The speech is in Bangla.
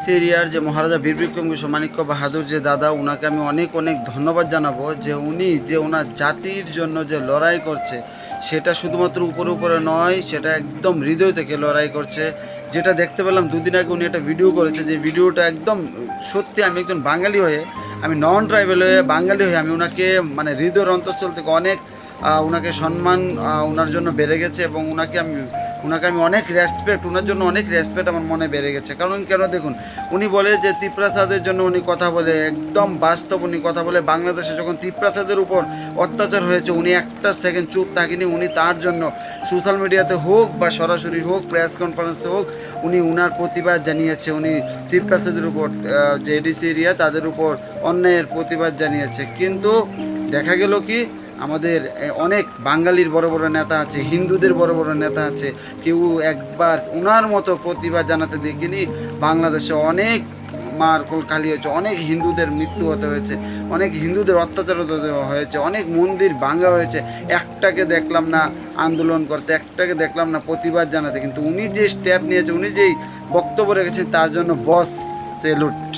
সিরিয়ার যে মহারাজা বীর বিক্রম কিশোর মাণিক্য বাহাদুর যে দাদা, ওনাকে আমি অনেক অনেক ধন্যবাদ জানাবো যে উনি যে ওনার জাতির জন্য যে লড়াই করছে সেটা শুধুমাত্র উপরে উপরে নয়, সেটা একদম হৃদয় থেকে লড়াই করছে। যেটা দেখতে পেলাম দুদিন আগে উনি একটা ভিডিও করেছে, যে ভিডিওটা একদম সত্যি, আমি একজন বাঙালি হয়ে, আমি নন ট্রাইবেল হয়ে, বাঙালি হয়ে আমি ওনাকে মানে হৃদয়ের অন্তঃস্থল থেকে অনেক ওনাকে সম্মান ওনার জন্য বেড়ে গেছে, এবং ওনাকে আমি অনেক রেসপেক্ট, ওনার জন্য অনেক রেসপেক্ট আমার মনে বেড়ে গেছে। কারণ কেন দেখুন, উনি বলে যে তিপ্রাসাদের জন্য উনি কথা বলে, একদম বাস্তব উনি কথা বলে। বাংলাদেশে যখন তিপ্রাসাদের উপর অত্যাচার হয়েছে উনি একটা সেকেন্ড চুপ থাকেনি। উনি তার জন্য সোশ্যাল মিডিয়াতে হোক বা সরাসরি হোক, প্রেস কনফারেন্সে হোক, উনি উনার প্রতিবাদ জানিয়েছে। উনি তিপ্রাসাদের উপর যে এডিসি এরিয়া তাদের উপর অন্যায়ের প্রতিবাদ জানিয়েছে। কিন্তু দেখা গেল কি, আমাদের অনেক বাঙালির বড় বড় নেতা আছে, হিন্দুদের বড় বড় নেতা আছে, কেউ একবার ওনার মতো প্রতিবাদ জানাতে দেখিনি। বাংলাদেশে অনেক মার কোল খালি হয়েছে, অনেক হিন্দুদের মৃত্যু হতে হয়েছে, অনেক হিন্দুদের অত্যাচার হতে হয়েছে, অনেক মন্দির ভাঙা হয়েছে। একটাকে দেখলাম না আন্দোলন করতে, একটাকে দেখলাম না প্রতিবাদ জানাতে। কিন্তু উনি যে স্টেপ নিয়েছে, উনি যেই বক্তব্য রেখেছেন, তার জন্য বস সেলুট।